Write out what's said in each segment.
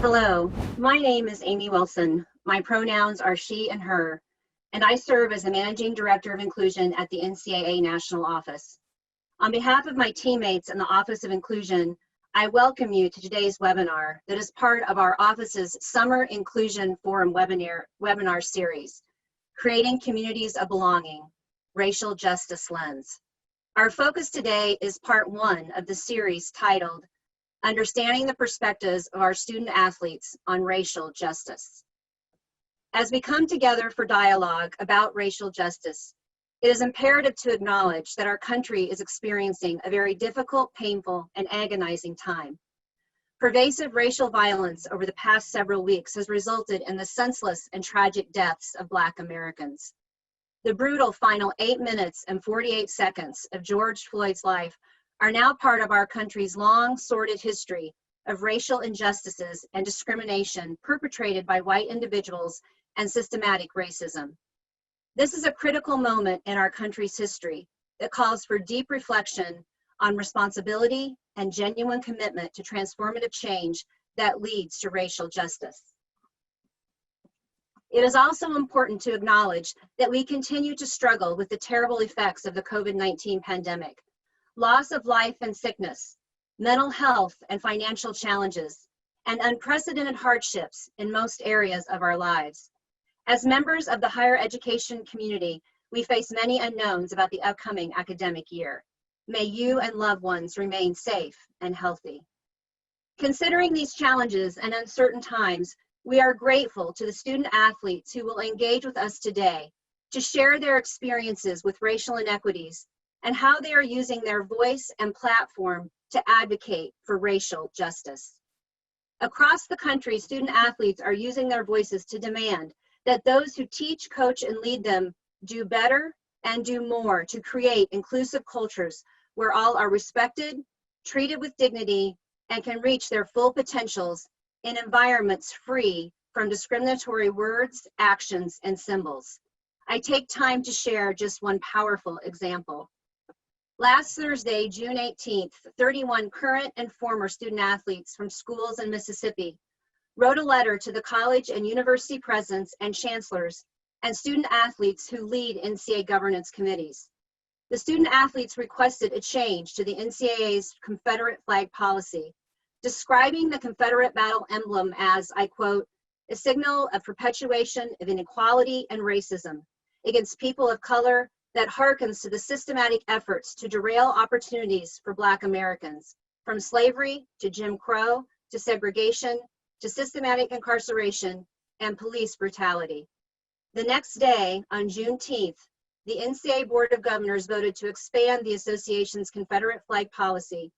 Hello, my name is Amy Wilson. My pronouns are she and her, and I serve as the Managing Director of Inclusion at the NCAA National Office. On behalf of my teammates in the Office of Inclusion, I welcome you to today's webinar that is part of our office's Summer Inclusion Forum webinar series, Creating Communities of Belonging, Racial Justice Lens. Our focus today is part one of the series titled Understanding the Perspectives of Our Student Athletes on Racial Justice. As we come together for dialogue about racial justice, it is imperative to acknowledge that our country is experiencing a very difficult, painful, and agonizing time. Pervasive racial violence over the past several weeks has resulted in the senseless and tragic deaths of Black Americans. The brutal final 8 minutes and 48 seconds of George Floyd's life are now part of our country's long, sordid history of racial injustices and discrimination perpetrated by white individuals and systematic racism. This is a critical moment in our country's history that calls for deep reflection on responsibility and genuine commitment to transformative change that leads to racial justice. It is also important to acknowledge that we continue to struggle with the terrible effects of the COVID-19 pandemic. Loss of life and sickness, mental health and financial challenges, and unprecedented hardships in most areas of our lives. As members of the higher education community, we face many unknowns about the upcoming academic year. May you and loved ones remain safe and healthy. Considering these challenges and uncertain times, we are grateful to the student athletes who will engage with us today to share their experiences with racial inequities and how they are using their voice and platform to advocate for racial justice. Across the country, student athletes are using their voices to demand that those who teach, coach, and lead them do better and do more to create inclusive cultures where all are respected, treated with dignity, and can reach their full potentials in environments free from discriminatory words, actions, and symbols. I take time to share just one powerful example. Last Thursday, June 18th, 31 current and former student athletes from schools in Mississippi wrote a letter to the college and university presidents and chancellors and student athletes who lead NCAA governance committees. The student athletes requested a change to the NCAA's Confederate flag policy, describing the Confederate battle emblem as, I quote, a signal of perpetuation of inequality and racism against people of color that harkens to the systematic efforts to derail opportunities for Black Americans, from slavery to Jim Crow to segregation to systematic incarceration and police brutality. The next day, on Juneteenth, the NCAA Board of Governors voted to expand the association's Confederate flag policy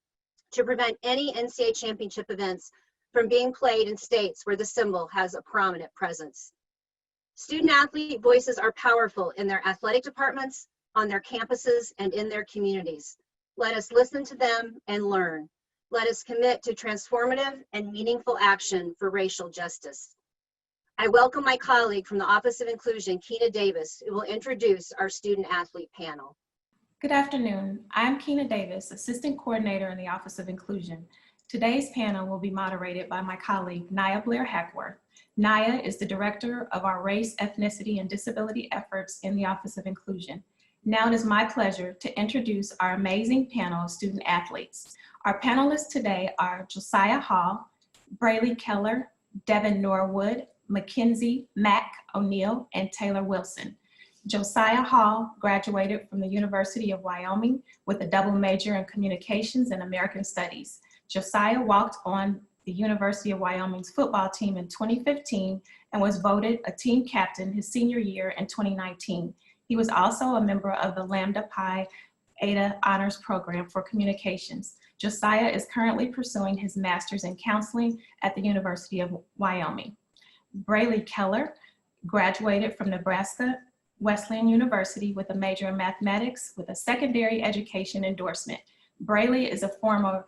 to prevent any NCAA championship events from being played in states where the symbol has a prominent presence. Student athlete voices are powerful in their athletic departments, on their campuses, and in their communities. Let us listen to them and learn. Let us commit to transformative and meaningful action for racial justice. I welcome my colleague from the Office of Inclusion, Keena Davis, who will introduce our student athlete panel. Good afternoon. I'm Keena Davis, Assistant Coordinator in the Office of Inclusion. Today's panel will be moderated by my colleague, Naya Blair-Hackworth. Naya is the Director of our Race, Ethnicity, and Disability Efforts in the Office of Inclusion. Now it is my pleasure to introduce our amazing panel of student athletes. Our panelists today are Josiah Hall, Braley Keller, Devin Norwood, Mackenzie Mack O'Neill, and Taylor Wilson. Josiah Hall graduated from the University of Wyoming with a double major in Communications and American Studies. Josiah walked on the University of Wyoming's football team in 2015 and was voted a team captain his senior year in 2019. He was also a member of the Lambda Pi Eta Honors Program for Communications. Josiah is currently pursuing his master's in counseling at the University of Wyoming. Braley Keller graduated from Nebraska Wesleyan University with a major in mathematics with a secondary education endorsement. Braley is a former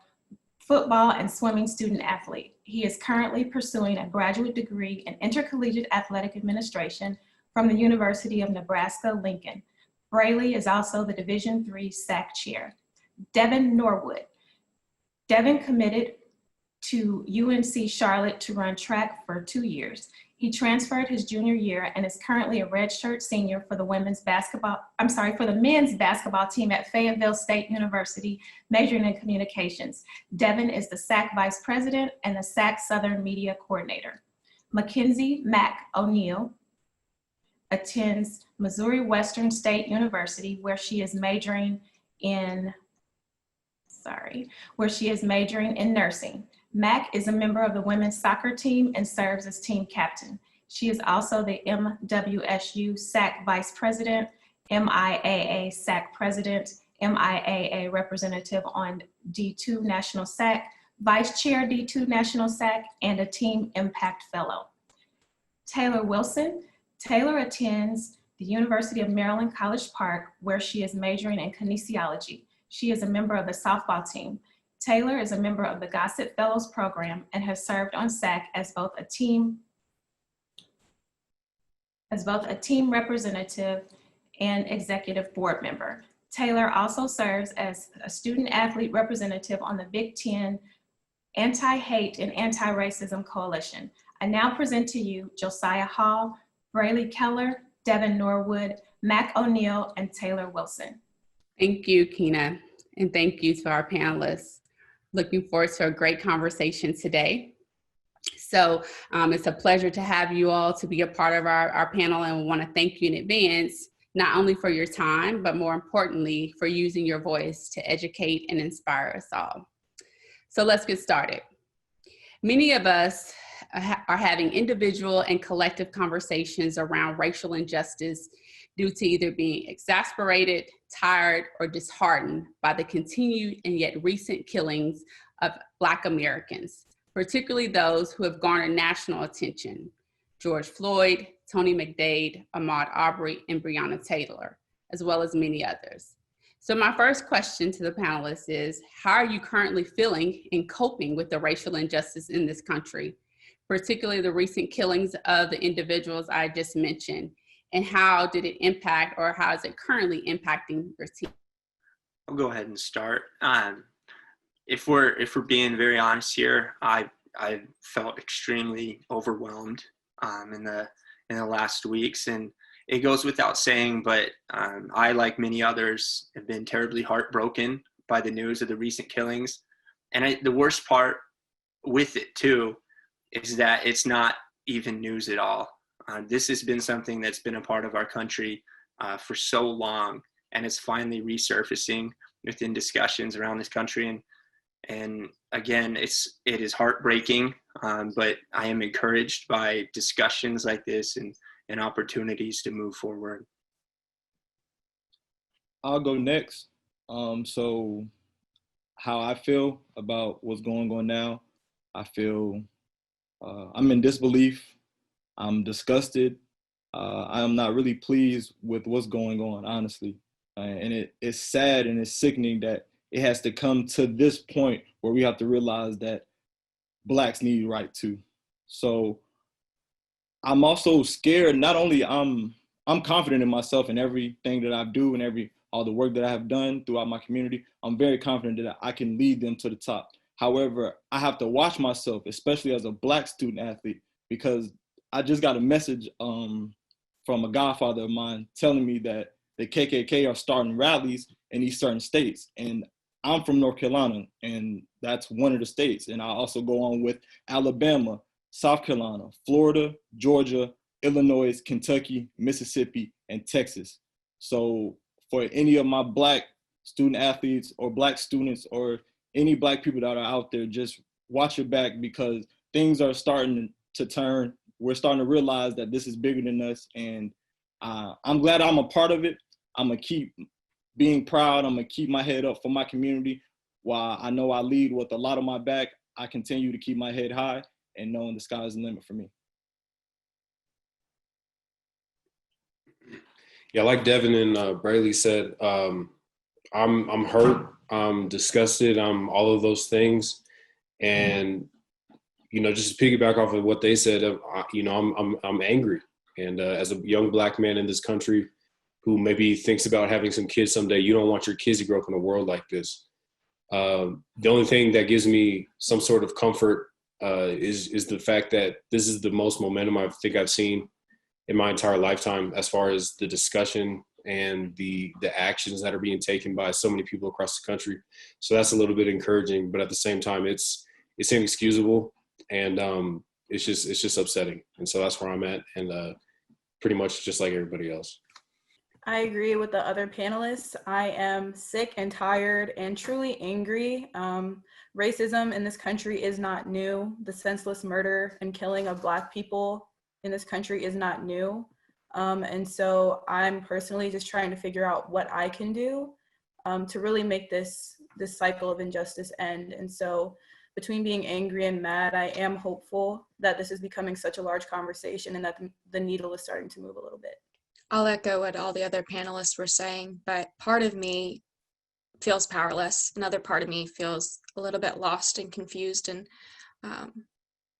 football and swimming student athlete. He is currently pursuing a graduate degree in intercollegiate athletic administration from the University of Nebraska-Lincoln. Braley is also the Division III SAC chair. Devin Norwood. Devin committed to UNC Charlotte to run track for 2 years. He transferred his junior year and is currently a redshirt senior for the men's basketball team at Fayetteville State University, majoring in communications. Devin is the SAC Vice President and the SAC Southern Media Coordinator. Mackenzie Mack O'Neill attends Missouri Western State University, where she is majoring in nursing. Mack is a member of the women's soccer team and serves as team captain. She is also the MWSU SAC Vice President, MIAA SAC President, MIAA representative on D2 National SAC, Vice Chair D2 National SAC, and a Team Impact Fellow. Taylor Wilson. Taylor attends the University of Maryland College Park, where she is majoring in kinesiology. She is a member of the softball team. Taylor is a member of the Gossett Fellows program and has served on SAC as both a team representative and executive board member. Taylor also serves as a student athlete representative on the Big Ten Anti-Hate and Anti-Racism Coalition. I now present to you Josiah Hall, Braley Keller, Devin Norwood, Mac O'Neill, and Taylor Wilson. Thank you, Keena, and thank you to our panelists. Looking forward to a great conversation today. So it's a pleasure to have you all to be a part of our panel, and we want to thank you in advance, not only for your time, but more importantly, for using your voice to educate and inspire us all. So let's get started. Many of us are having individual and collective conversations around racial injustice due to either being exasperated, tired, or disheartened by the continued and yet recent killings of Black Americans, particularly those who have garnered national attention: George Floyd, Tony McDade, Ahmaud Arbery, and Breonna Taylor, as well as many others. So my first question to the panelists is, how are you currently feeling and coping with the racial injustice in this country, particularly the recent killings of the individuals I just mentioned, and how did it impact, or how is it currently impacting your team? I'll go ahead and start. If we're being very honest here, I felt extremely overwhelmed in the last weeks, and it goes without saying, but I, like many others, have been terribly heartbroken by the news of the recent killings. And the worst part with it too is that it's not even news at all. This has been something that's been a part of our country for so long, and it's finally resurfacing within discussions around this country. And again, it is heartbreaking, but I am encouraged by discussions like this and opportunities to move forward. I'll go next. So how I feel about what's going on now, I feel I'm in disbelief. I'm disgusted. I am not really pleased with what's going on, honestly. And it's sad and it's sickening that it has to come to this point where we have to realize that Blacks need right too. So I'm also scared. Not only I'm confident in myself and everything that I do and all the work that I have done throughout my community. I'm very confident that I can lead them to the top. However, I have to watch myself, especially as a Black student athlete, because I just got a message from a godfather of mine telling me that the KKK are starting rallies in these certain states. And I'm from North Carolina, and that's one of the states. And I also go on with Alabama, South Carolina, Florida, Georgia, Illinois, Kentucky, Mississippi, and Texas. So for any of my Black student athletes or Black students or any Black people that are out there, just watch your back, because things are starting to turn. We're starting to realize that this is bigger than us. And I'm glad I'm a part of it. I'm going to keep being proud. I'm going to keep my head up for my community. While I know I lead with a lot on my back, I continue to keep my head high and knowing the sky is the limit for me. Yeah, like Devin and Braley said, I'm hurt, I'm disgusted, I'm all of those things. And, you know, just to piggyback off of what they said, you know, I'm angry. And as a young Black man in this country who maybe thinks about having some kids someday, you don't want your kids to grow up in a world like this. The only thing that gives me some sort of comfort is the fact that this is the most momentum I think I've seen in my entire lifetime, as far as the discussion and the actions that are being taken by so many people across the country. So that's a little bit encouraging, but at the same time, it's inexcusable, and it's just upsetting. And so that's where I'm at, and pretty much just like everybody else. I agree with the other panelists. I am sick and tired and truly angry. Racism in this country is not new. The senseless murder and killing of Black people in this country is not new. And so I'm personally just trying to figure out what I can do to really make this cycle of injustice end. And so between being angry and mad, I am hopeful that this is becoming such a large conversation and that the needle is starting to move a little bit. I'll echo what all the other panelists were saying, but part of me feels powerless. Another part of me feels a little bit lost and confused, and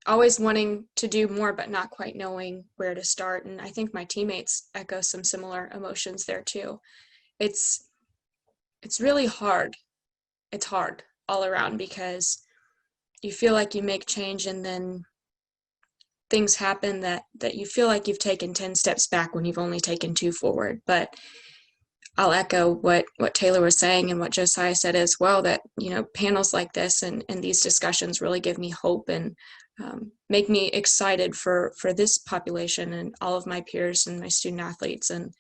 always wanting to do more, but not quite knowing where to start. And I think my teammates echo some similar emotions there too. It's really hard. It's hard all around, because you feel like you make change and then things happen that you feel like you've taken 10 steps back when you've only taken 2 forward. But I'll echo what Taylor was saying and what Josiah said as well, that, panels like this and these discussions really give me hope and make me excited for this population and all of my peers and my student athletes, and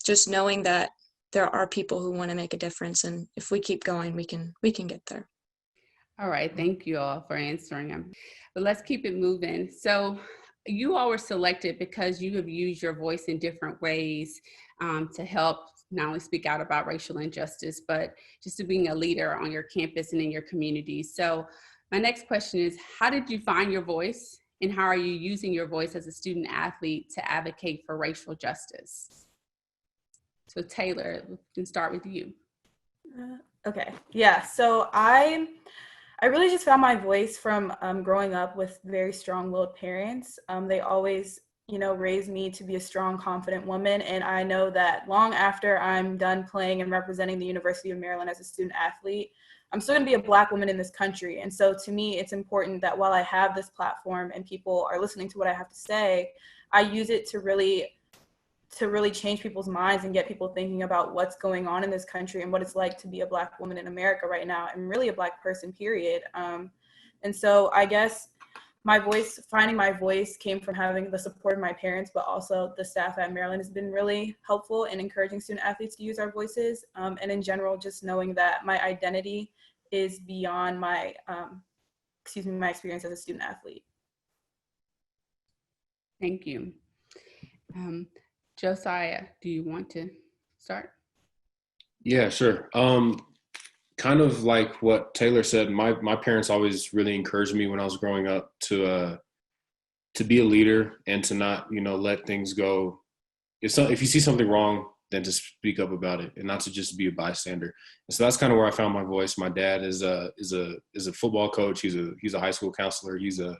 just knowing that there are people who want to make a difference, and if we keep going, we can get there. All right, thank you all for answering them. But let's keep it moving. So you all were selected because you have used your voice in different ways to help not only speak out about racial injustice, but just to being a leader on your campus and in your community. So my next question is, how did you find your voice, and how are you using your voice as a student athlete to advocate for racial justice? So Taylor, we can start with you. Okay, yeah, so I really just found my voice from growing up with very strong-willed parents. They always, raised me to be a strong, confident woman. And I know that long after I'm done playing and representing the University of Maryland as a student athlete, I'm still gonna be a Black woman in this country. And so to me, it's important that while I have this platform and people are listening to what I have to say, I use it to really change people's minds and get people thinking about what's going on in this country and what it's like to be a Black woman in America right now, and really a Black person, period. And so I guess finding my voice came from having the support of my parents, but also the staff at Maryland has been really helpful in encouraging student athletes to use our voices. And in general, just knowing that my identity is beyond my experience as a student athlete. Thank you. Josiah, do you want to start? Yeah, sure. Kind of like what Taylor said, my parents always really encouraged me when I was growing up to be a leader and to not, let things go. If you see something wrong, then to speak up about it and not to just be a bystander. And so that's kind of where I found my voice. My dad is a football coach. He's a high school counselor. He's that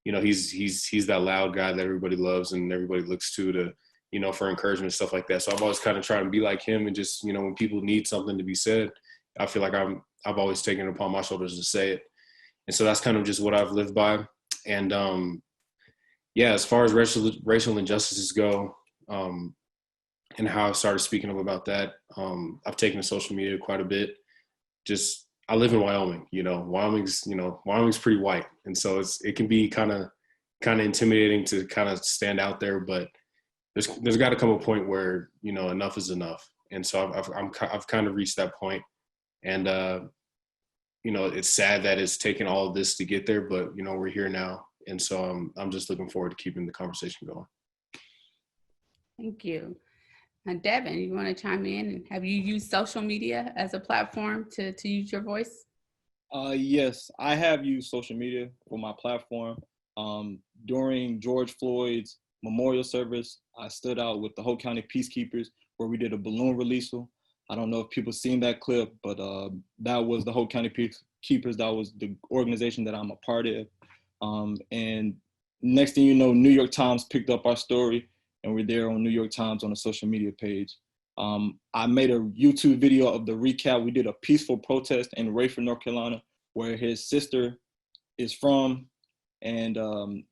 loud guy that everybody loves and everybody looks to for encouragement and stuff like that. So I've always kind of tried to be like him, and just, when people need something to be said, I feel like I've always taken it upon my shoulders to say it. And so that's kind of just what I've lived by. And as far as racial injustices go, and how I started speaking up about that, I've taken to social media quite a bit. Just, I live in Wyoming, Wyoming's pretty white. And so it can be kind of intimidating to kind of stand out there, but there's got to come a point where, enough is enough. And so I've kind of reached that point. And, it's sad that it's taken all of this to get there, but, we're here now. And so I'm just looking forward to keeping the conversation going. Thank you. Devin, you want to chime in? Have you used social media as a platform to use your voice? Yes, I have used social media for my platform. During George Floyd's memorial service, I stood out with the Hope County Peacekeepers, where we did a balloon release. I don't know if people seen that clip, but that was the Hope County Peacekeepers. That was the organization that I'm a part of. And next thing you know, New York Times picked up our story, and we're there on New York Times on a social media page. I made a YouTube video of the recap. We did a peaceful protest in Rayford, North Carolina, where his sister is from. And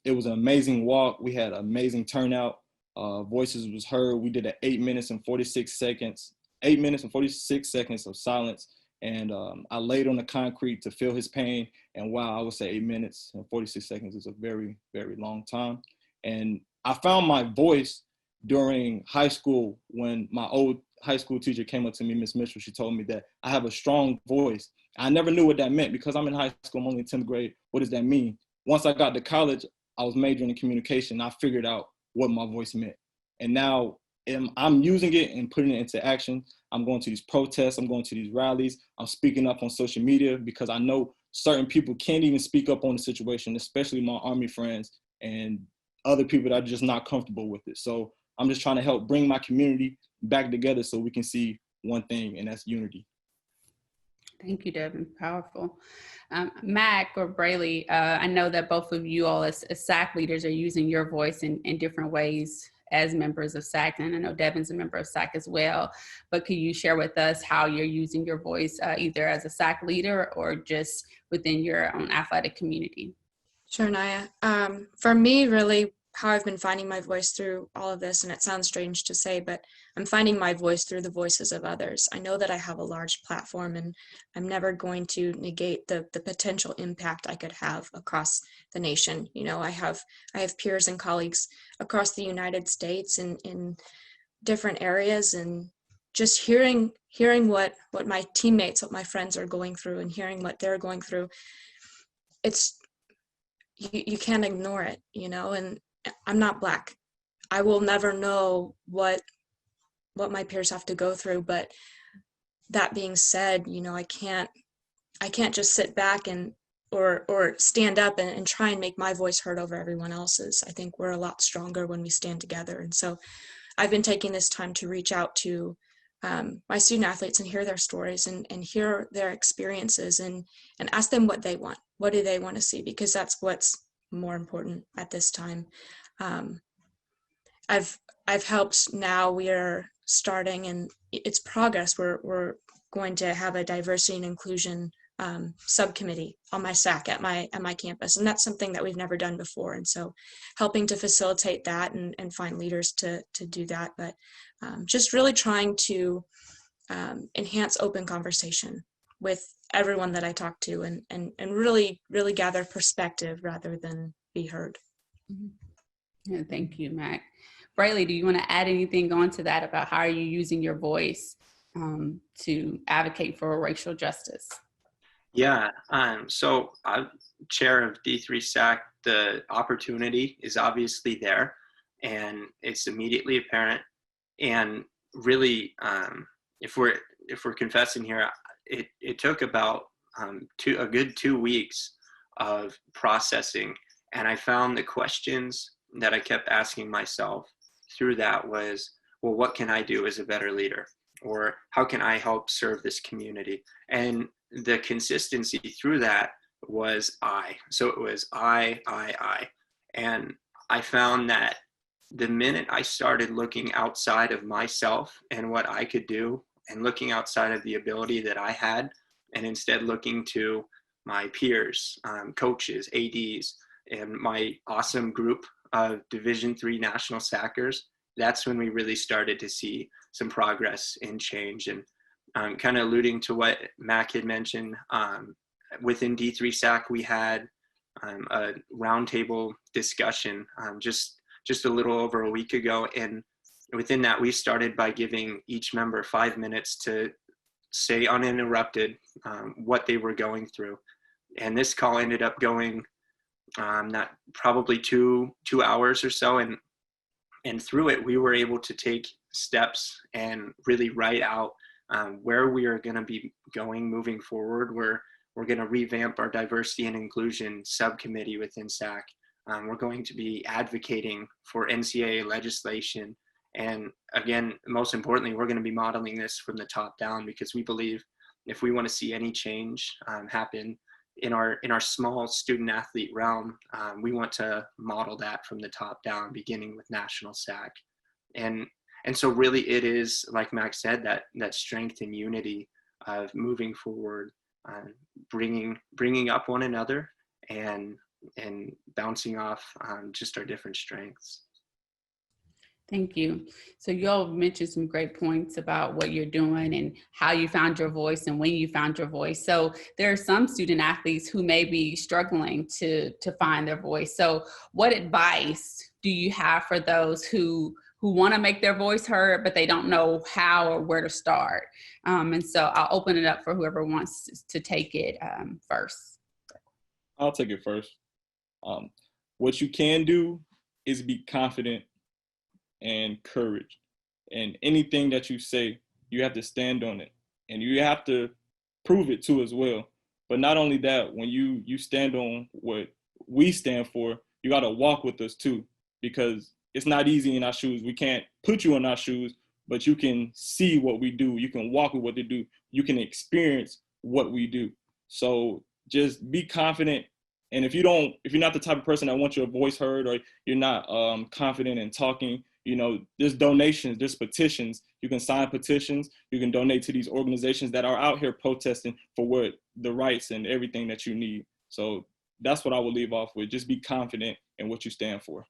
it was an amazing walk. We had amazing turnout. Voices was heard. We did 8 minutes and 46 seconds of silence. And I laid on the concrete to feel his pain. And wow, I would say 8 minutes and 46 seconds is a very, very long time. And I found my voice during high school when my old high school teacher came up to me, Miss Mitchell. She told me that I have a strong voice. I never knew what that meant because I'm in high school, I'm only in 10th grade. What does that mean? Once I got to college, I was majoring in communication. I figured out what my voice meant. And now I'm using it and putting it into action. I'm going to these protests, I'm going to these rallies, I'm speaking up on social media because I know certain people can't even speak up on the situation, especially my Army friends and other people that are just not comfortable with it. So I'm just trying to help bring my community back together so we can see one thing, and that's unity. Thank you, Devin. Powerful. Mac or Braley, I know that both of you all as SAC leaders are using your voice in different ways as members of SAC, and I know Devin's a member of SAC as well, but can you share with us how you're using your voice either as a SAC leader or just within your own athletic community? Sure, Naya. For me, really, how I've been finding my voice through all of this, and it sounds strange to say, but I'm finding my voice through the voices of others. I know that I have a large platform, and I'm never going to negate the potential impact I could have across the nation. You know, I have peers and colleagues across the United States in different areas, and just hearing what my teammates, what my friends are going through, and hearing what they're going through, you can't ignore it, you know. And I'm not Black. I will never know what my peers have to go through. But that being said, you know, I can't just sit back and or stand up and try and make my voice heard over everyone else's. I think we're a lot stronger when we stand together. And so I've been taking this time to reach out to my student athletes and hear their stories and hear their experiences and ask them what they want. What do they want to see? Because that's what's more important at this time. I've helped. Now we are starting, and it's progress. We're going to have a diversity and inclusion subcommittee on my SAC at my campus, and that's something that we've never done before. And so, helping to facilitate that and find leaders to do that, but just really trying to enhance open conversation with everyone that I talk to, and really gather perspective rather than be heard. Yeah, thank you, Mac. Braley, do you want to add anything on to that about how are you using your voice to advocate for racial justice? Yeah, so I'm chair of D3 SAC. The opportunity is obviously there, and it's immediately apparent. And really, if we're confessing here, it took about a good 2 weeks of processing, and I found the questions that I kept asking myself through that was, well, what can I do as a better leader? Or how can I help serve this community? And the consistency through that was I. So it was I. And I found that the minute I started looking outside of myself and what I could do, and looking outside of the ability that I had, and instead looking to my peers, coaches, ADs, and my awesome group of Division III national SACers, that's when we really started to see some progress and change. And kind of alluding to what Mac had mentioned, within D3 SAC, we had a roundtable discussion just a little over a week ago. And within that, we started by giving each member 5 minutes to say uninterrupted what they were going through. And this call ended up going not probably two hours or so. And through it, we were able to take steps and really write out where we are going to be going moving forward. We're going to revamp our diversity and inclusion subcommittee within SAC. We're going to be advocating for NCAA legislation. And again, most importantly, we're going to be modeling this from the top down, because we believe if we want to see any change happen in our small student athlete realm, we want to model that from the top down, beginning with national SAC. And And so really it is, like Max said, that strength and unity of moving forward, bringing up one another and bouncing off just our different strengths. Thank you. So you all mentioned some great points about what you're doing and how you found your voice and when you found your voice. So there are some student athletes who may be struggling to find their voice. So what advice do you have for those who want to make their voice heard, but they don't know how or where to start? And so I'll open it up for whoever wants to take it first. I'll take it first. What you can do is be confident and courage. And anything that you say, you have to stand on it. And you have to prove it too as well. But not only that, when you stand on what we stand for, you got to walk with us too, because it's not easy in our shoes. We can't put you in our shoes, but you can see what we do. You can walk with what they do. You can experience what we do. So just be confident. And if you're not the type of person that wants your voice heard, or you're not confident in talking, there's donations, there's petitions. You can sign petitions. You can donate to these organizations that are out here protesting for the rights and everything that you need. So that's what I will leave off with. Just be confident in what you stand for.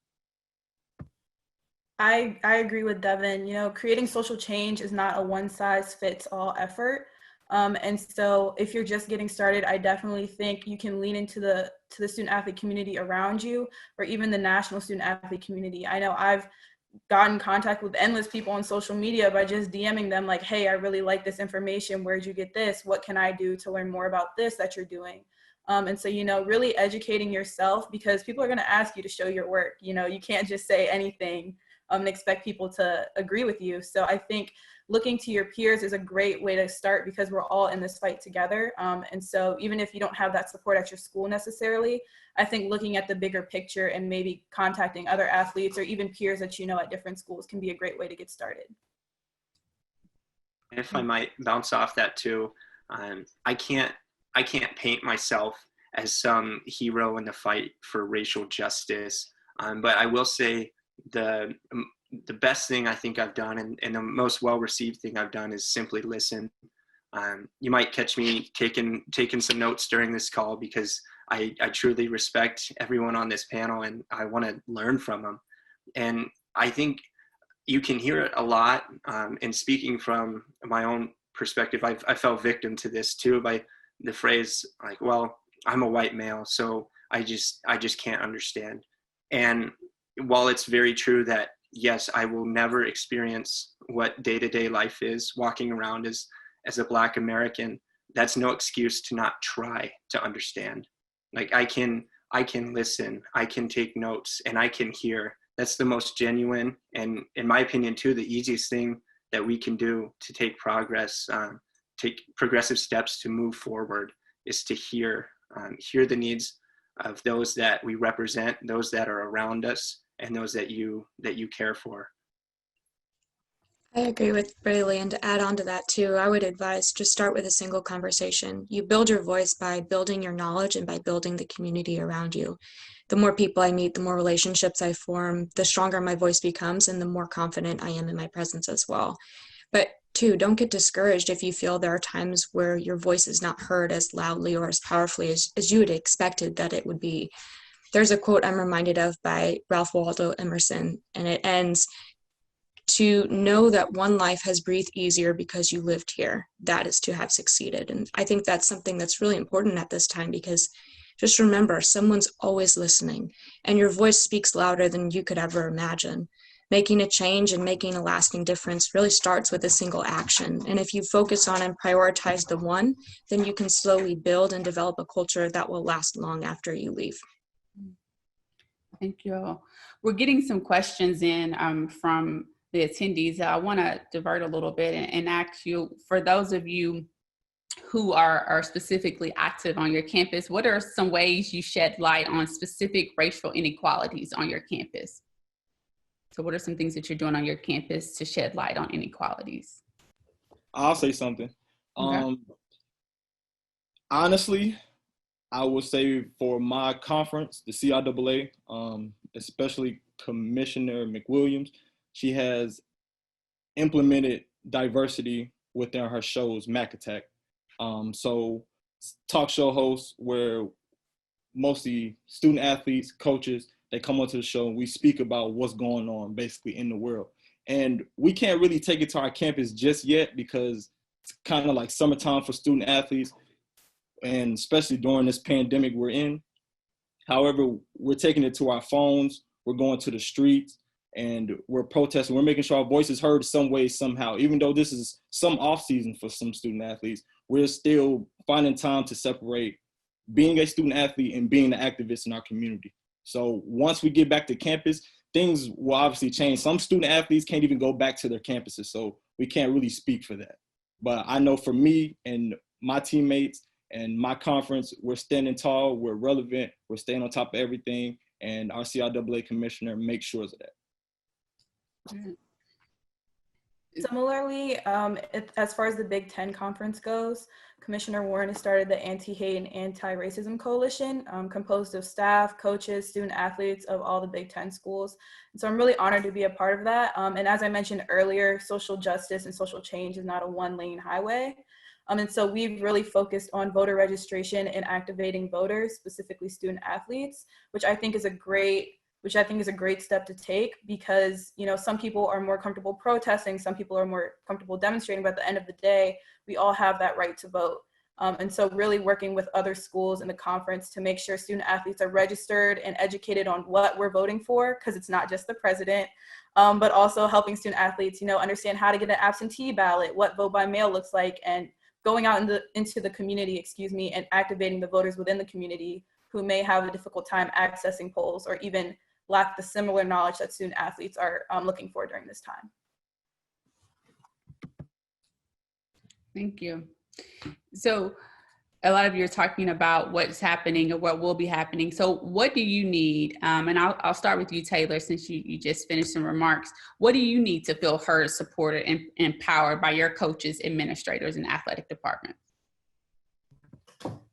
I agree with Devin. Creating social change is not a one-size-fits-all effort. And so if you're just getting started, I definitely think you can lean into the student athlete community around you, or even the national student athlete community. I know I've gotten in contact with endless people on social media by just DMing them like, hey, I really like this information. Where'd you get this? What can I do to learn more about this that you're doing? And so, really educating yourself, because people are going to ask you to show your work. You can't just say anything and expect people to agree with you. So I think looking to your peers is a great way to start, because we're all in this fight together. And so even if you don't have that support at your school necessarily, I think looking at the bigger picture and maybe contacting other athletes or even peers that at different schools can be a great way to get started. If I might bounce off that too, I can't paint myself as some hero in the fight for racial justice, but I will say the best thing I think I've done, and the most well-received thing I've done, is simply listen. You might catch me taking some notes during this call, because I truly respect everyone on this panel and I want to learn from them. And I think you can hear it a lot. And speaking from my own perspective, I fell victim to this too, by the phrase like, well, I'm a white male, so I just can't understand. And while it's very true that, yes, I will never experience what day-to-day life is walking around as a Black American, that's no excuse to not try to understand. Like I can listen, I can take notes, and I can hear. That's the most genuine, and in my opinion too, the easiest thing that we can do to take take progressive steps to move forward, is to hear the needs of those that we represent, those that are around us, and those that you care for. I agree with Braley, and to add on to that too, I would advise just start with a single conversation. You build your voice by building your knowledge and by building the community around you. The more people I meet, the more relationships I form, the stronger my voice becomes, and the more confident I am in my presence as well. But two, don't get discouraged if you feel there are times where your voice is not heard as loudly or as powerfully as you had expected that it would be. There's a quote I'm reminded of by Ralph Waldo Emerson, and it ends, "To know that one life has breathed easier because you lived here, that is to have succeeded." And I think that's something that's really important at this time, because just remember, someone's always listening, and your voice speaks louder than you could ever imagine. Making a change and making a lasting difference really starts with a single action. And if you focus on and prioritize the one, then you can slowly build and develop a culture that will last long after you leave. Thank you all. We're getting some questions in from the attendees. I want to divert a little bit and ask you, for those of you who are specifically active on your campus, what are some ways you shed light on specific racial inequalities on your campus? So what are some things that you're doing on your campus to shed light on inequalities? I'll say something. Okay. Honestly, I would say for my conference, the CIAA, especially Commissioner McWilliams, she has implemented diversity within her shows, Mac Attack. So talk show hosts where mostly student athletes, coaches, they come onto the show and we speak about what's going on basically in the world. And we can't really take it to our campus just yet because it's kind of like summertime for student athletes, and especially during this pandemic we're in. However, we're taking it to our phones, we're going to the streets, and we're protesting. We're making sure our voice is heard some way, somehow. Even though this is some off season for some student athletes, we're still finding time to separate being a student athlete and being an activist in our community. So once we get back to campus, things will obviously change. Some student athletes can't even go back to their campuses, so we can't really speak for that. But I know for me and my teammates and my conference, we're standing tall, we're relevant, we're staying on top of everything, and our CIAA commissioner makes sure of that. Similarly, as far as the Big Ten conference goes, Commissioner Warren has started the Anti-Hate and Anti-Racism Coalition, composed of staff, coaches, student athletes of all the Big Ten schools. And so I'm really honored to be a part of that. And as I mentioned earlier, social justice and social change is not a one-lane highway. And so we've really focused on voter registration and activating voters, specifically student athletes, which I think is a great step to take because, you know, some people are more comfortable protesting, some people are more comfortable demonstrating, but at the end of the day, we all have that right to vote. And so really working with other schools in the conference to make sure student athletes are registered and educated on what we're voting for, because it's not just the president, but also helping student athletes, you know, understand how to get an absentee ballot, what vote by mail looks like, and going out into the community, and activating the voters within the community who may have a difficult time accessing polls or even lack the similar knowledge that student athletes are looking for during this time. Thank you. So a lot of you are talking about what's happening or what will be happening. So what do you need? And I'll start with you, Taylor, since you just finished some remarks. What do you need to feel heard, supported, and empowered by your coaches, administrators, and athletic departments?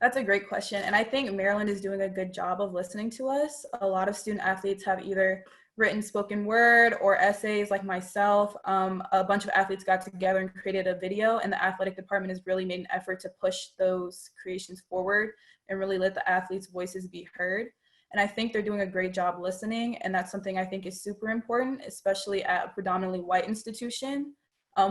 That's a great question. And I think Maryland is doing a good job of listening to us. A lot of student athletes have either written spoken word or essays like myself. A bunch of athletes got together and created a video, and the athletic department has really made an effort to push those creations forward and really let the athletes' voices be heard. And I think they're doing a great job listening. And that's something I think is super important, especially at a predominantly white institution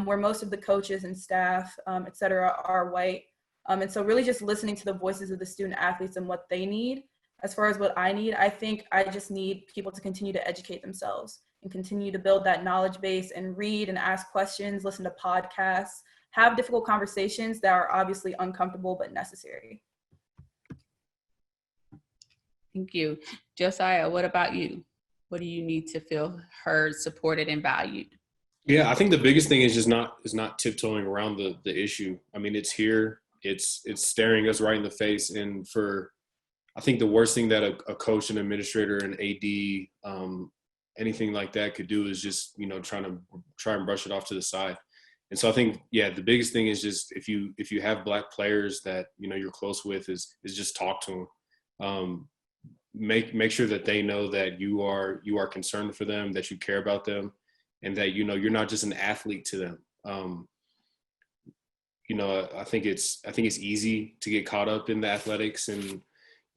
where most of the coaches and staff, et cetera, are white. And so really just listening to the voices of the student athletes and what they need. As far as what I need, I think I just need people to continue to educate themselves and continue to build that knowledge base and read and ask questions, listen to podcasts, have difficult conversations that are obviously uncomfortable but necessary. Thank you. Josiah, what about you? What do you need to feel heard, supported, and valued? Yeah, I think the biggest thing is just not tiptoeing around the issue. I mean, it's here. It's staring us right in the face. And I think the worst thing that a coach, an administrator, an AD, anything like that could do is just, you know, try and brush it off to the side. And so I think, yeah, the biggest thing is just if you have Black players that, you know, you're close with is just talk to them. Make sure that they know that you are concerned for them, that you care about them, and that, you know, you're not just an athlete to them. You know, I think it's easy to get caught up in the athletics, and,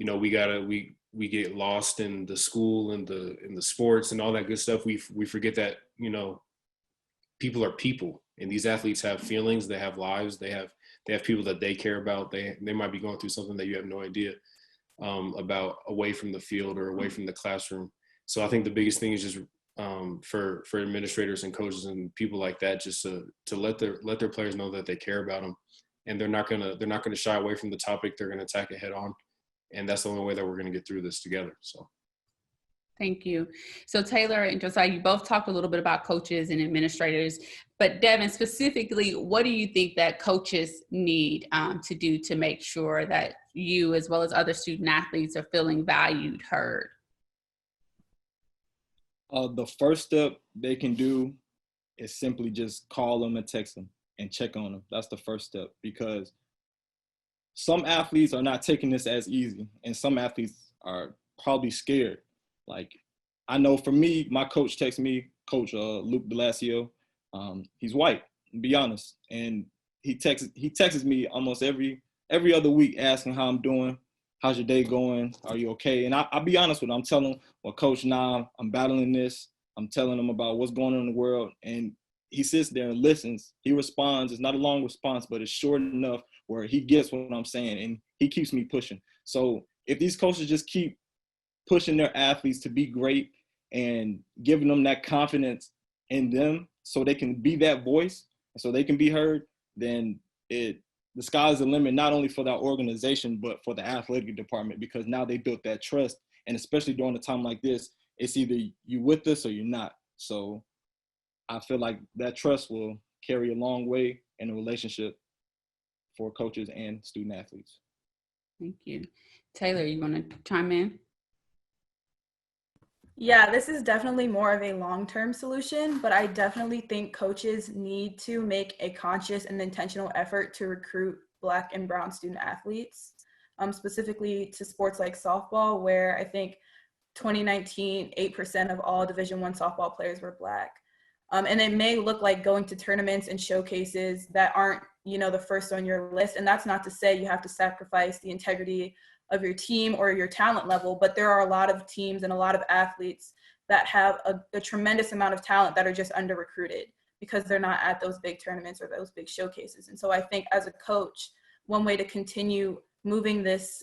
you know, we get lost in the school and the sports and all that good stuff. We forget that, you know, people are people, and these athletes have feelings, they have lives, they have people that they care about. They might be going through something that you have no idea about away from the field or away from the classroom. So I think the biggest thing is just for administrators and coaches and people like that, just to let their players know that they care about them, and they're not gonna shy away from the topic. They're gonna attack it head on, and that's the only way that we're gonna get through this together. So. Thank you. So Taylor and Josiah, you both talked a little bit about coaches and administrators, but Devin, specifically, what do you think that coaches need to do to make sure that you, as well as other student athletes, are feeling valued, heard? The first step they can do is simply just call them and text them and check on them. That's the first step, because some athletes are not taking this as easy, and some athletes are probably scared. Like, I know for me, my coach texted me, Coach Luke Delasio. He's white, to be honest, and he texts me almost every other week asking how I'm doing. How's your day going? Are you okay? And I'll be honest with him. I'm telling him, well, Coach, now I'm battling this. I'm telling him about what's going on in the world. And he sits there and listens. He responds. It's not a long response, but it's short enough where he gets what I'm saying. And he keeps me pushing. So if these coaches just keep pushing their athletes to be great and giving them that confidence in them so they can be that voice, so they can be heard, then the sky's the limit, not only for that organization, but for the athletic department, because now they built that trust. And especially during a time like this, it's either you with us or you're not. So I feel like that trust will carry a long way in a relationship for coaches and student athletes. Thank you. Taylor, you want to chime in? Yeah, this is definitely more of a long-term solution, but I definitely think coaches need to make a conscious and intentional effort to recruit Black and Brown student athletes, specifically to sports like softball, where I think 2019, 8% of all Division I softball players were Black. And it may look like going to tournaments and showcases that aren't, the first on your list. And that's not to say you have to sacrifice the integrity of your team or your talent level, but there are a lot of teams and a lot of athletes that have a tremendous amount of talent that are just under recruited because they're not at those big tournaments or those big showcases. And so I think as a coach, one way to continue moving this,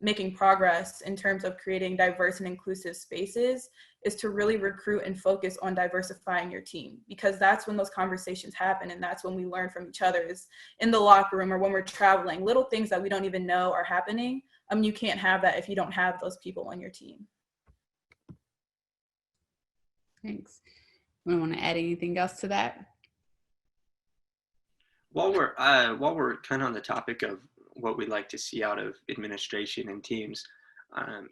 making progress in terms of creating diverse and inclusive spaces is to really recruit and focus on diversifying your team, because that's when those conversations happen. And that's when we learn from each other, is in the locker room or when we're traveling, little things that we don't even know are happening. You can't have that if you don't have those people on your team. Thanks. We want to add anything else to that? While we're kind of on the topic of what we'd like to see out of administration and teams,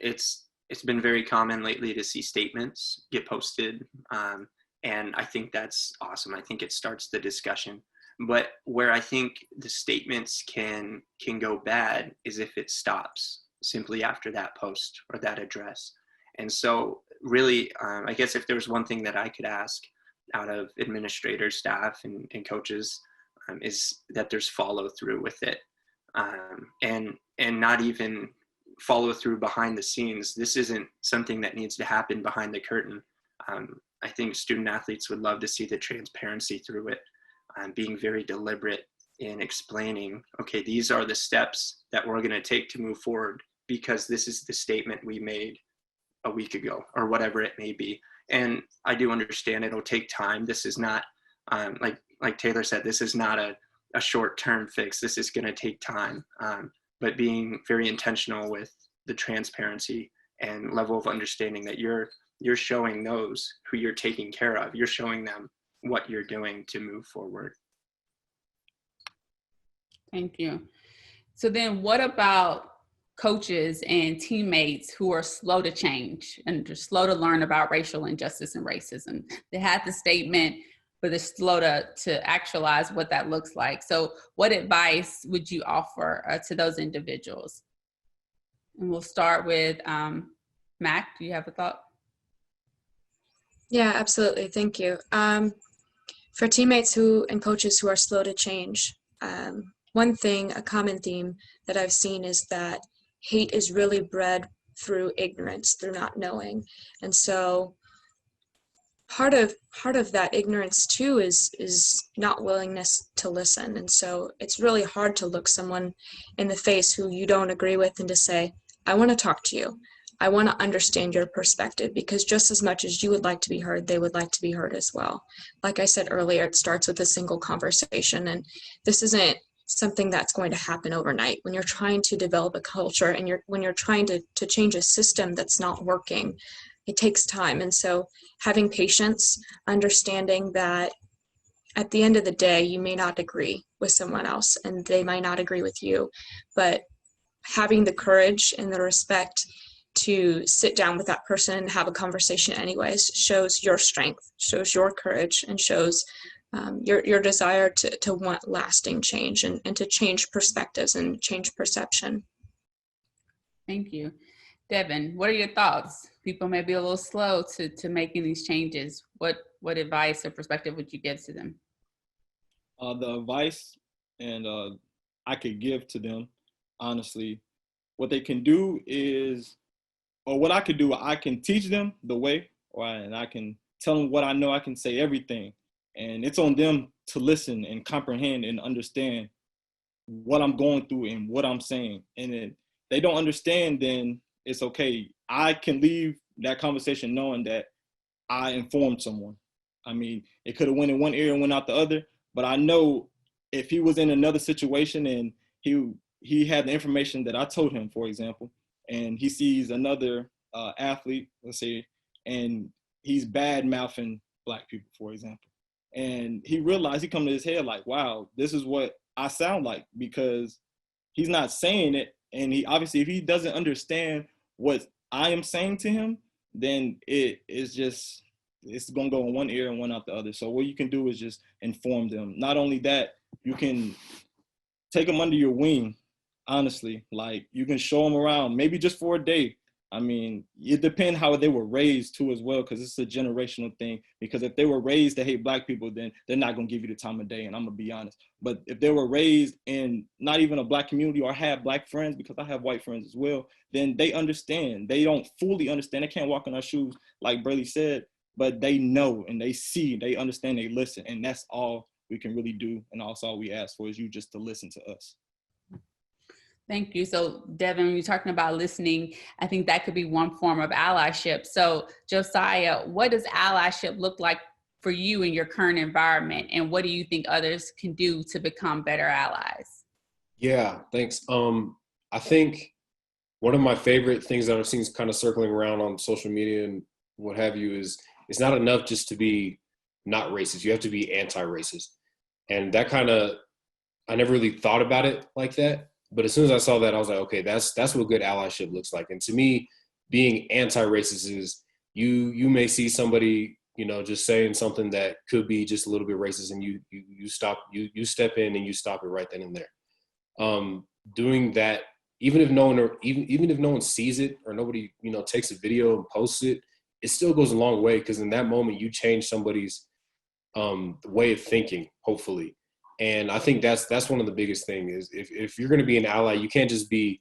it's been very common lately to see statements get posted, and I think that's awesome. I think it starts the discussion. But where I think the statements can go bad is if it stops simply after that post or that address. And so really, I guess if there's one thing that I could ask out of administrators, staff, and coaches, is that there's follow through with it, and not even follow through behind the scenes. This isn't something that needs to happen behind the curtain. I think student athletes would love to see the transparency through it, being very deliberate in explaining, okay, these are the steps that we're going to take to move forward because this is the statement we made a week ago or whatever it may be. And I do understand it'll take time. This is not, like Taylor said, this is not a short-term fix. This is going to take time, but being very intentional with the transparency and level of understanding that you're showing those who you're taking care of, you're showing them what you're doing to move forward. Thank you. So then what about coaches and teammates who are slow to change and are slow to learn about racial injustice and racism? They had the statement, but they're slow to actualize what that looks like. So what advice would you offer to those individuals? And we'll start with Mac. Do you have a thought? Yeah, absolutely. Thank you. For teammates and coaches who are slow to change, one thing, a common theme that I've seen is that hate is really bred through ignorance, through not knowing. And so part of that ignorance too is not willingness to listen. And so it's really hard to look someone in the face who you don't agree with and to say, I want to talk to you. I want to understand your perspective, because just as much as you would like to be heard, they would like to be heard as well. Like I said earlier, it starts with a single conversation, and this isn't something that's going to happen overnight. When you're trying to develop a culture and when you're trying to change a system that's not working, it takes time. And so having patience, understanding that at the end of the day, you may not agree with someone else and they might not agree with you, but having the courage and the respect to sit down with that person and have a conversation anyways shows your strength, shows your courage, and shows your desire to want lasting change and to change perspectives and change perception. Thank you. Devin, what are your thoughts? People may be a little slow to making these changes. What what advice or perspective would you give to them? The advice and I could give to them, honestly, what they can do is, or what I could do, I can teach them the way, and I can tell them what I know. I can say everything, and it's on them to listen and comprehend and understand what I'm going through and what I'm saying. And if they don't understand, then it's okay. I can leave that conversation knowing that I informed someone. I mean, it could have went in one ear and went out the other, but I know if he was in another situation and he had the information that I told him, for example, and he sees another athlete, let's say, and he's bad mouthing Black people, for example, and he realized, he come to his head like, wow, this is what I sound like, because he's not saying it. And he obviously, if he doesn't understand what I am saying to him, then it's gonna go in one ear and one out the other. So what you can do is just inform them. Not only that, you can take them under your wing, honestly. Like, you can show them around, maybe just for a day. I mean, it depends how they were raised too as well, because it's a generational thing. Because if they were raised to hate Black people, then they're not gonna give you the time of day, and I'm gonna be honest. But if they were raised in not even a Black community or have Black friends, because I have white friends as well, then they understand. They don't fully understand. They can't walk in our shoes, like Braley said, but they know and they see, they understand, they listen, and that's all we can really do. And also all we ask for is you just to listen to us. Thank you. So Devin, when you're talking about listening, I think that could be one form of allyship. So Josiah, what does allyship look like for you in your current environment? And what do you think others can do to become better allies? Yeah, thanks. I think one of my favorite things that I've seen kind of circling around on social media and what have you is, it's not enough just to be not racist. You have to be anti-racist. And that kind of, I never really thought about it like that. But as soon as I saw that, I was like, okay, that's what good allyship looks like. And to me, being anti-racist is you may see somebody, just saying something that could be just a little bit racist, and you stop, you step in and you stop it right then and there. Doing that, even if no one sees it, or nobody, takes a video and posts it, it still goes a long way, because in that moment you change somebody's way of thinking, hopefully. And I think that's one of the biggest things is if you're going to be an ally, you can't just be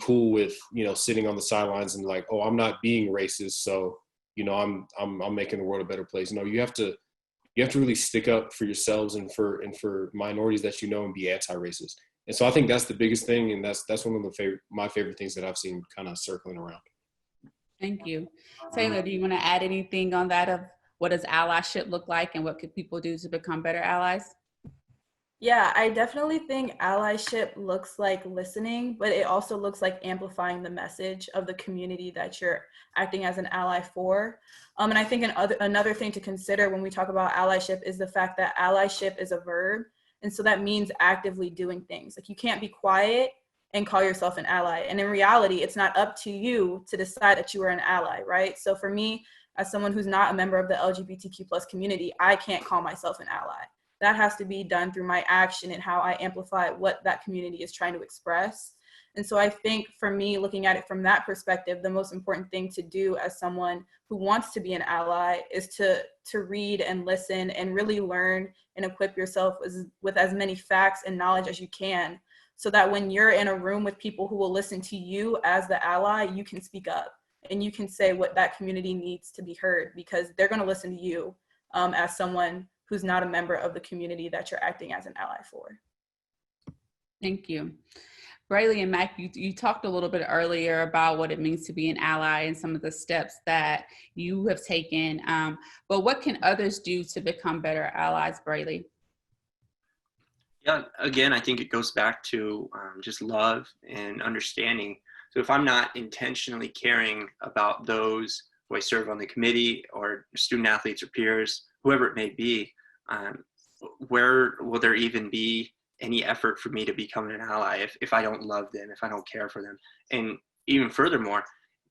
cool with, sitting on the sidelines and like, oh, I'm not being racist, so, I'm making the world a better place. No, you have to really stick up for yourselves and for minorities that and be anti-racist. And so I think that's the biggest thing, and that's one of my favorite things that I've seen kind of circling around. Thank you. Taylor, do you want to add anything on that of what does allyship look like and what could people do to become better allies? Yeah, I definitely think allyship looks like listening, but it also looks like amplifying the message of the community that you're acting as an ally for. And I think another thing to consider when we talk about allyship is the fact that allyship is a verb. And so that means actively doing things. Like, you can't be quiet and call yourself an ally. And in reality, it's not up to you to decide that you are an ally, right? So for me, as someone who's not a member of the LGBTQ+ community, I can't call myself an ally. That has to be done through my action and how I amplify what that community is trying to express. And so I think for me, looking at it from that perspective, the most important thing to do as someone who wants to be an ally is to read and listen and really learn and equip yourself with as many facts and knowledge as you can, so that when you're in a room with people who will listen to you as the ally, you can speak up and you can say what that community needs to be heard, because they're going to listen to you as someone who's not a member of the community that you're acting as an ally for. Thank you. Braley and Mac, you talked a little bit earlier about what it means to be an ally and some of the steps that you have taken, but what can others do to become better allies, Braley? Yeah, again, I think it goes back to just love and understanding. So if I'm not intentionally caring about those who I serve on the committee or student athletes or peers, whoever it may be, where will there even be any effort for me to become an ally if I don't love them, if I don't care for them? And even furthermore,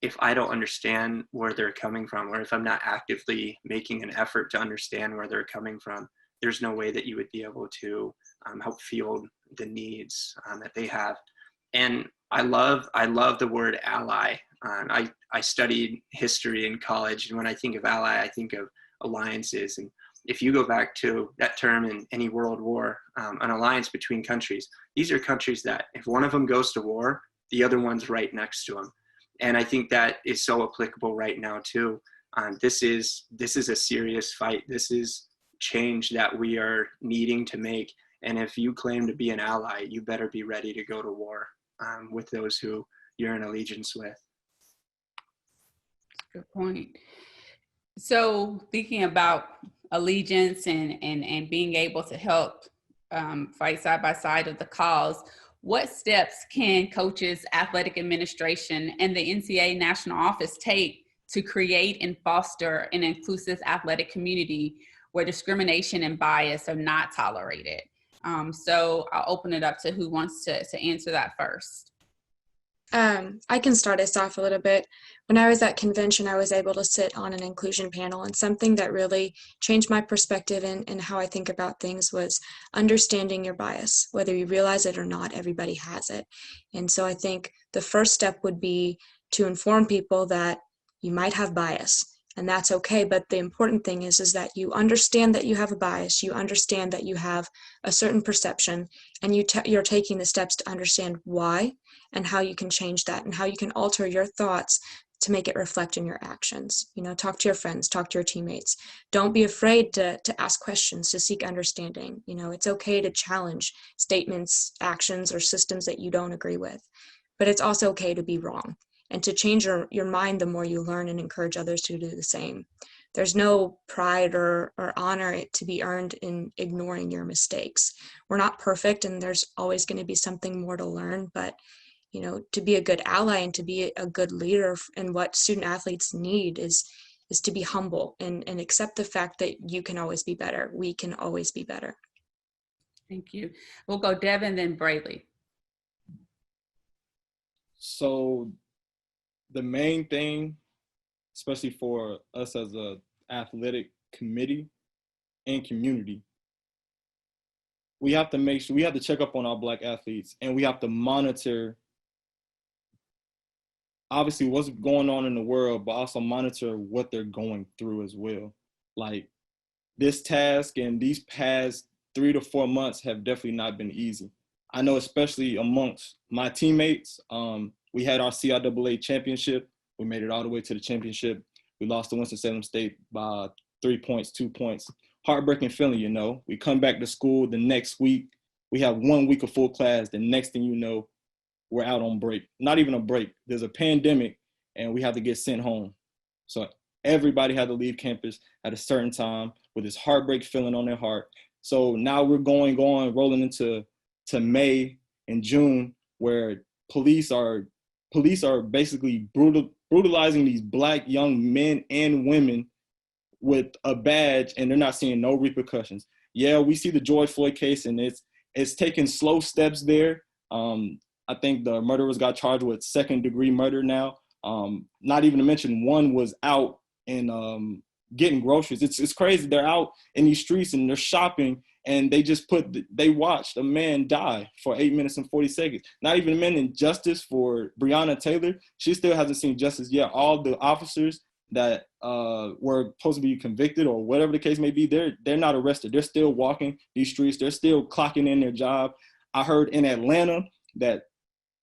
if I don't understand where they're coming from, or if I'm not actively making an effort to understand where they're coming from, there's no way that you would be able to help field the needs that they have. And I love the word ally. I studied history in college, and when I think of ally, I think of alliances. And if you go back to that term in any world war, an alliance between countries, these are countries that if one of them goes to war, the other one's right next to them. And I think that is so applicable right now too. This is a serious fight. This is change that we are needing to make. And if you claim to be an ally, you better be ready to go to war with those who you're in allegiance with. Good point. So thinking about allegiance and being able to help fight side by side of the cause, what steps can coaches, athletic administration, and the NCAA National Office take to create and foster an inclusive athletic community where discrimination and bias are not tolerated? So I'll open it up to who wants to answer that first. I can start us off a little bit. When I was at convention, I was able to sit on an inclusion panel, and something that really changed my perspective and how I think about things was understanding your bias. Whether you realize it or not, everybody has it. And so I think the first step would be to inform people that you might have bias, and that's okay. But the important thing is that you understand that you have a bias, you understand that you have a certain perception, and you're taking the steps to understand why and how you can change that and how you can alter your thoughts to make it reflect in your actions. You know, talk to your friends, talk to your teammates. Don't be afraid to ask questions, to seek understanding. You know, it's okay to challenge statements, actions, or systems that you don't agree with, but it's also okay to be wrong and to change your mind the more you learn and encourage others to do the same. There's no pride or honor to be earned in ignoring your mistakes. We're not perfect, and there's always going to be something more to learn, but you know, to be a good ally and to be a good leader, and what student athletes need is to be humble and accept the fact that you can always be better. We can always be better. Thank you. We'll go Devin, then Braley. So the main thing, especially for us as a athletic committee and community, we have to make sure, we have to check up on our Black athletes, and we have to monitor obviously what's going on in the world, but also monitor what they're going through as well. Like, this task and these past 3 to 4 months have definitely not been easy. I know, especially amongst my teammates, we had our CIAA championship. We made it all the way to the championship. We lost to Winston-Salem State by 3 points, 2 points. Heartbreaking feeling, you know. We come back to school the next week. We have 1 week of full class. The next thing you know, we're out on break. Not even a break. There's a pandemic, and we have to get sent home. So everybody had to leave campus at a certain time with this heartbreak feeling on their heart. So now we're rolling into May and June, where police are basically brutalizing these Black young men and women with a badge, and they're not seeing no repercussions. Yeah, we see the George Floyd case, and it's taking slow steps there. I think the murderers got charged with second-degree murder now. Not even to mention, one was out and getting groceries. It's crazy. They're out in these streets and they're shopping, and they watched a man die for 8 minutes and 40 seconds. Not even mentioning justice for Breonna Taylor. She still hasn't seen justice yet. All the officers that were supposed to be convicted or whatever the case may be, they're not arrested. They're still walking these streets. They're still clocking in their job. I heard in Atlanta that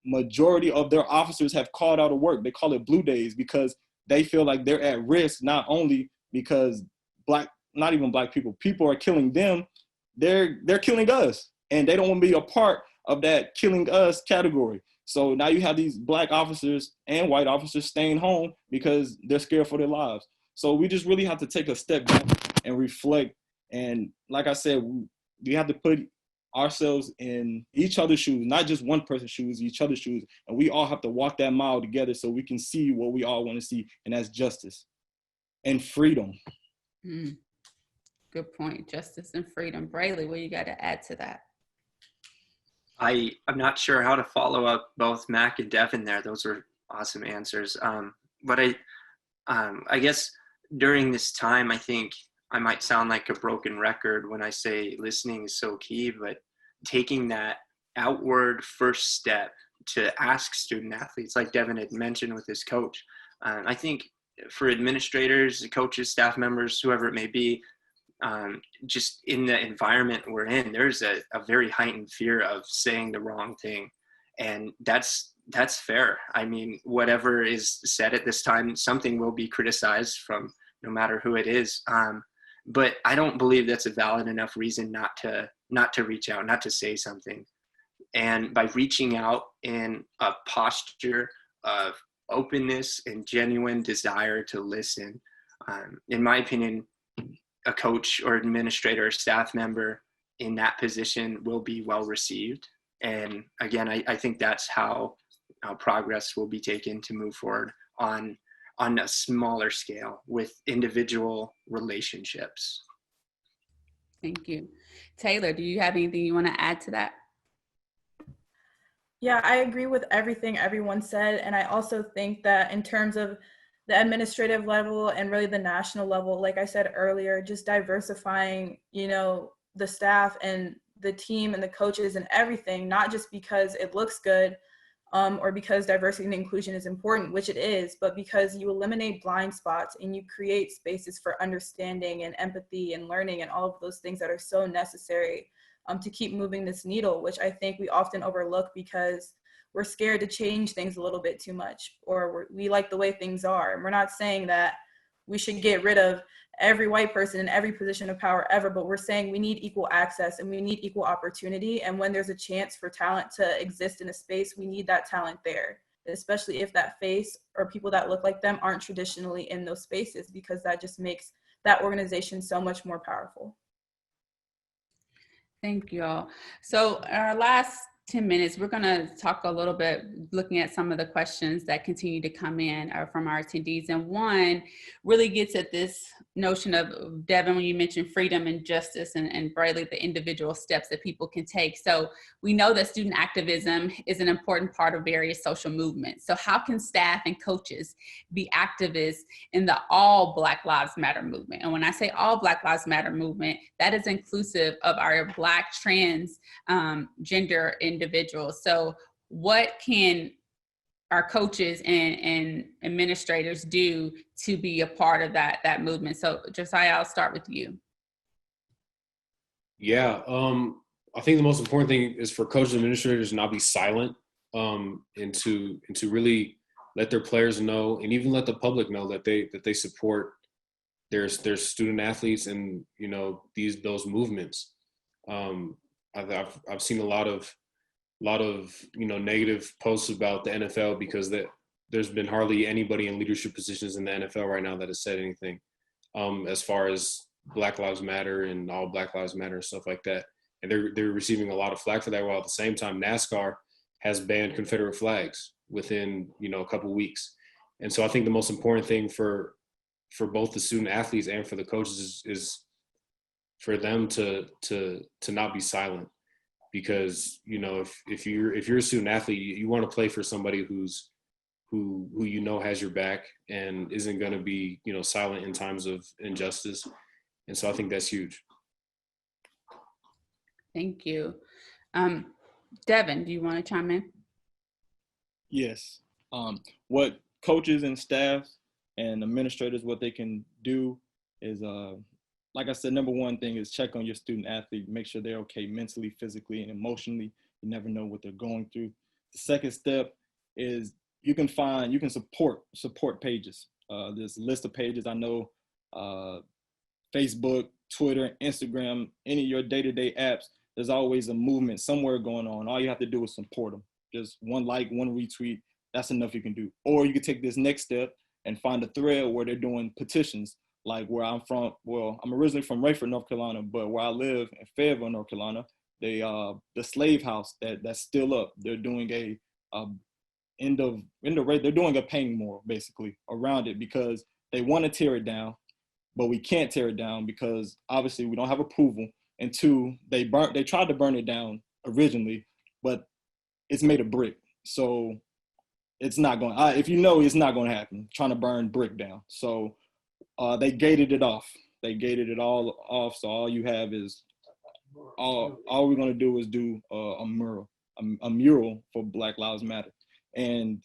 majority of their officers have called out of work. They call it blue days because they feel like they're at risk, not only because not even Black people are killing them, they're killing us, and they don't want to be a part of that killing us category. So now you have these Black officers and white officers staying home because they're scared for their lives. So we just really have to take a step back and reflect. And like I said, we have to put ourselves in each other's shoes, not just one person's shoes, each other's shoes. And we all have to walk that mile together so we can see what we all want to see, and that's justice and freedom. Good point. Justice and freedom. Braley, what you got to add to that? I'm not sure how to follow up both Mac and Devin there. Those were awesome answers. But I guess during this time, I think I might sound like a broken record when I say listening is so key, but taking that outward first step to ask student athletes, like Devin had mentioned with his coach, I think for administrators, coaches, staff members, whoever it may be, just in the environment we're in, there's a very heightened fear of saying the wrong thing. And that's fair. I mean, whatever is said at this time, something will be criticized from no matter who it is. But I don't believe that's a valid enough reason not to reach out, not to say something. And by reaching out in a posture of openness and genuine desire to listen, in my opinion, a coach or administrator or staff member in that position will be well received. And again, I think that's how progress will be taken to move forward on a smaller scale with individual relationships. Thank you. Taylor, do you have anything you want to add to that? Yeah, I agree with everything everyone said. And I also think that in terms of the administrative level and really the national level, like I said earlier, just diversifying, the staff and the team and the coaches and everything, not just because it looks good or because diversity and inclusion is important, which it is, but because you eliminate blind spots and you create spaces for understanding and empathy and learning and all of those things that are so necessary to keep moving this needle, which I think we often overlook because we're scared to change things a little bit too much, or we like the way things are. And we're not saying that we should get rid of every white person in every position of power ever, but we're saying we need equal access and we need equal opportunity. And when there's a chance for talent to exist in a space, we need that talent there, especially if that face or people that look like them aren't traditionally in those spaces, because that just makes that organization so much more powerful. Thank you all. So our last 10 minutes, we're going to talk a little bit, looking at some of the questions that continue to come in from our attendees. And one really gets at this notion of, Devin, when you mentioned freedom and justice, and Braley, the individual steps that people can take. So we know that student activism is an important part of various social movements. So how can staff and coaches be activists in the all Black Lives Matter movement? And when I say all Black Lives Matter movement, that is inclusive of our Black, trans, gender individuals. So what can our coaches and administrators do to be a part of that movement? So Josiah, I'll start with you. Yeah, I think the most important thing is for coaches and administrators to not be silent, and to really let their players know, and even let the public know that they support their student athletes and those movements. I've seen a lot of negative posts about the NFL because there's been hardly anybody in leadership positions in the NFL right now that has said anything as far as Black Lives Matter and all Black Lives Matter and stuff like that. And they're receiving a lot of flack for that, while at the same time NASCAR has banned Confederate flags within a couple weeks. And so I think the most important thing for both the student athletes and for the coaches is for them to not be silent. Because if you're a student athlete, you want to play for somebody who has your back and isn't going to be silent in times of injustice. And so I think that's huge. Thank you. Devin, do you want to chime in? Yes. What coaches and staff and administrators, what they can do is, like I said, number one thing is check on your student athlete, make sure they're okay mentally, physically, and emotionally. You never know what they're going through. The second step is you can support pages. There's a list of pages. I know Facebook, Twitter, Instagram, any of your day-to-day apps, there's always a movement somewhere going on. All you have to do is support them. Just one like, one retweet, that's enough you can do. Or you can take this next step and find a thread where they're doing petitions. Like where I'm from, well, I'm originally from Rayford, North Carolina, but where I live in Fayetteville, North Carolina, the slave house that's still up. They're doing they're doing a paying memorial basically around it because they want to tear it down, but we can't tear it down because obviously we don't have approval. And two, they tried to burn it down originally, but it's made of brick, so it's not going. It's not going to happen. Trying to burn brick down, so. They gated it off. They gated it all off. So all you have is all we're gonna do is do a mural for Black Lives Matter, and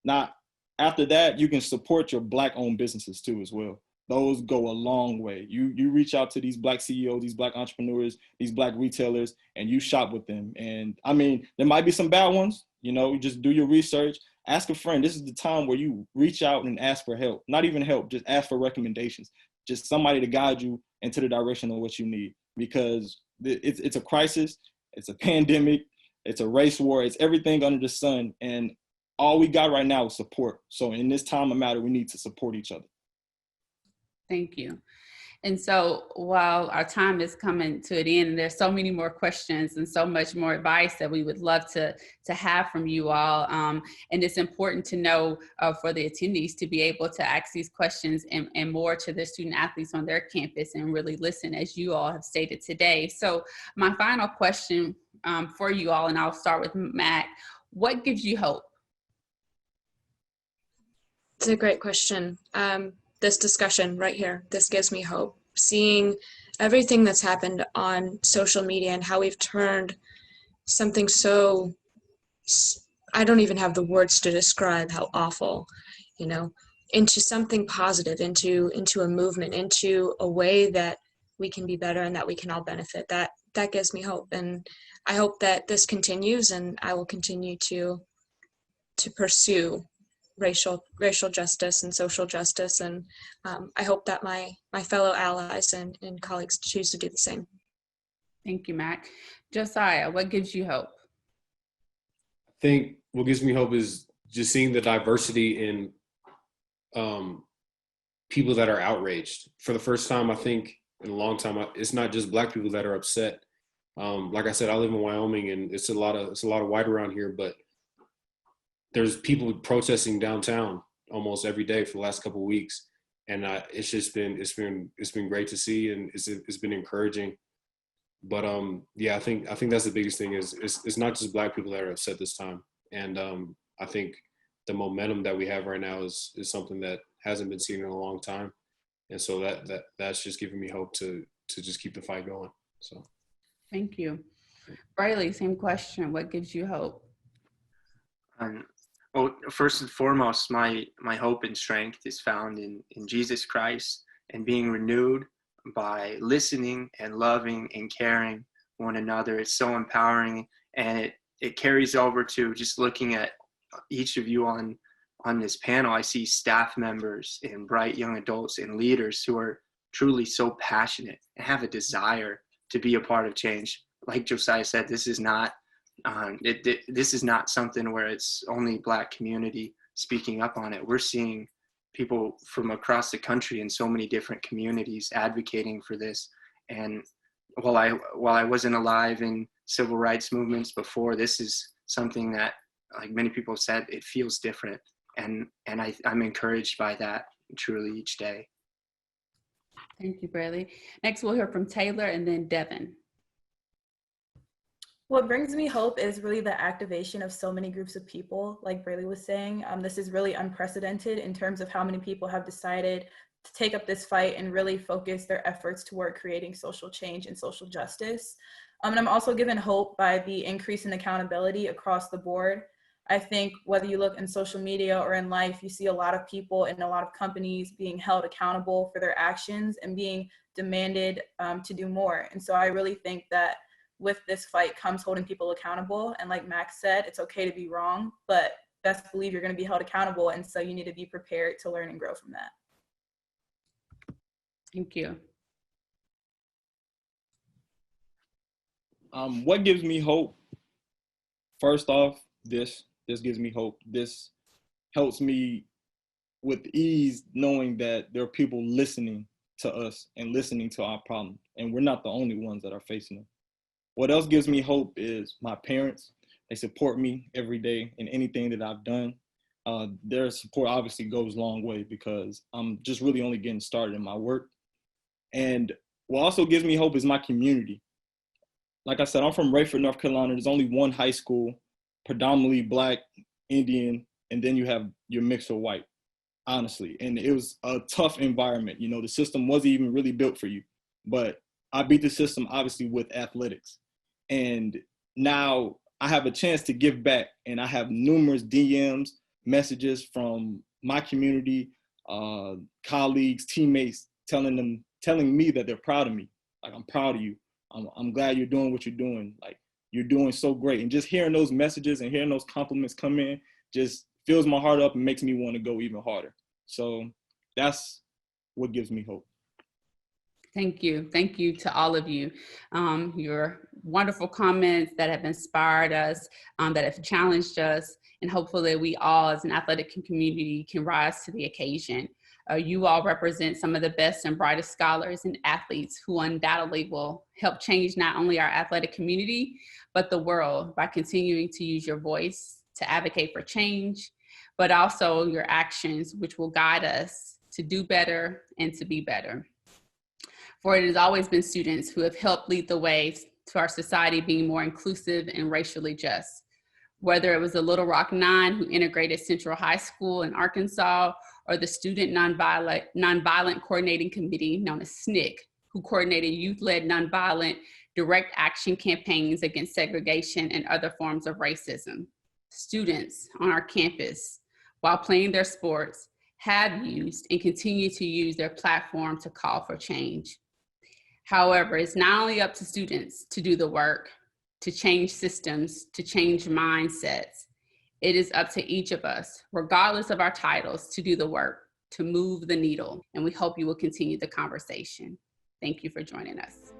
not after that, you can support your Black-owned businesses too as well. Those go a long way. You reach out to these Black CEOs, these Black entrepreneurs, these Black retailers, and you shop with them. And I mean, there might be some bad ones, you know, just do your research, ask a friend. This is the time where you reach out and ask for help. Not even help, just ask for recommendations. Just somebody to guide you into the direction of what you need, because it's a crisis, it's a pandemic, it's a race war, it's everything under the sun. And all we got right now is support. So in this time of matter, we need to support each other. Thank you. And so while our time is coming to an end, there's so many more questions and so much more advice that we would love to have from you all. And it's important to know for the attendees to be able to ask these questions and more to the student athletes on their campus and really listen, as you all have stated today. So my final question for you all, and I'll start with Matt, what gives you hope? It's a great question. This discussion right here, this gives me hope. Seeing everything that's happened on social media and how we've turned something so, I don't even have the words to describe how awful, you know, into something positive, into a movement, into a way that we can be better and that we can all benefit. That gives me hope. And I hope that this continues, and I will continue to pursue racial justice and social justice, and I hope that my fellow allies and colleagues choose to do the same. Thank you, Mac. Josiah, what gives you hope? I think what gives me hope is just seeing the diversity in people that are outraged. For the first time, I think, in a long time, it's not just Black people that are upset. Like I said, I live in Wyoming, and it's a lot of white around here, but there's people protesting downtown almost every day for the last couple of weeks, and it's been great to see, and it's been encouraging. But yeah, I think that's the biggest thing is it's not just Black people that are upset this time, and I think the momentum that we have right now is something that hasn't been seen in a long time, and so that's just giving me hope to just keep the fight going. So, thank you, Braley. Same question. What gives you hope? Well, first and foremost, my hope and strength is found in Jesus Christ, and being renewed by listening and loving and caring one another. It's so empowering, and it carries over to just looking at each of you on this panel. I see staff members and bright young adults and leaders who are truly so passionate and have a desire to be a part of change. Like Josiah said, this is not this is not something where it's only Black community speaking up on it. We're seeing people from across the country in so many different communities advocating for this. And while I wasn't alive in civil rights movements before, this is something that, like many people have said, it feels different. And I'm encouraged by that truly each day. Thank you, Braley. Next, we'll hear from Taylor and then Devin. What brings me hope is really the activation of so many groups of people, like Braley was saying. This is really unprecedented in terms of how many people have decided to take up this fight and really focus their efforts toward creating social change and social justice. And I'm also given hope by the increase in accountability across the board. I think whether you look in social media or in life, you see a lot of people and a lot of companies being held accountable for their actions and being demanded to do more. And so I really think that with this fight comes holding people accountable. And like Max said, it's okay to be wrong, but best believe you're going to be held accountable. And so you need to be prepared to learn and grow from that. Thank you. What gives me hope? First off, this gives me hope. This helps me with ease knowing that there are people listening to us and listening to our problem. And we're not the only ones that are facing it. What else gives me hope is my parents. They support me every day in anything that I've done. Their support obviously goes a long way because I'm just really only getting started in my work. And what also gives me hope is my community. Like I said, I'm from Rayford, North Carolina. There's only one high school, predominantly Black, Indian, and then you have your mix of white, honestly. And it was a tough environment. You know, the system wasn't even really built for you. But I beat the system, obviously, with athletics. And now I have a chance to give back. And I have numerous DMs, messages from my community, colleagues, teammates, telling me that they're proud of me. Like, I'm proud of you. I'm glad you're doing what you're doing. Like, you're doing so great. And just hearing those messages and hearing those compliments come in just fills my heart up and makes me want to go even harder. So that's what gives me hope. Thank you. Thank you to all of you. Your wonderful comments that have inspired us, that have challenged us, and hopefully we all as an athletic community can rise to the occasion. You all represent some of the best and brightest scholars and athletes who undoubtedly will help change not only our athletic community, but the world by continuing to use your voice to advocate for change, but also your actions, which will guide us to do better and to be better. For it has always been students who have helped lead the way to our society being more inclusive and racially just. Whether it was the Little Rock Nine who integrated Central High School in Arkansas, or the Student Nonviolent Coordinating Committee, known as SNCC, who coordinated youth-led nonviolent direct action campaigns against segregation and other forms of racism. Students on our campus, while playing their sports, have used and continue to use their platform to call for change. However, it's not only up to students to do the work, to change systems, to change mindsets. It is up to each of us, regardless of our titles, to do the work, to move the needle. And we hope you will continue the conversation. Thank you for joining us.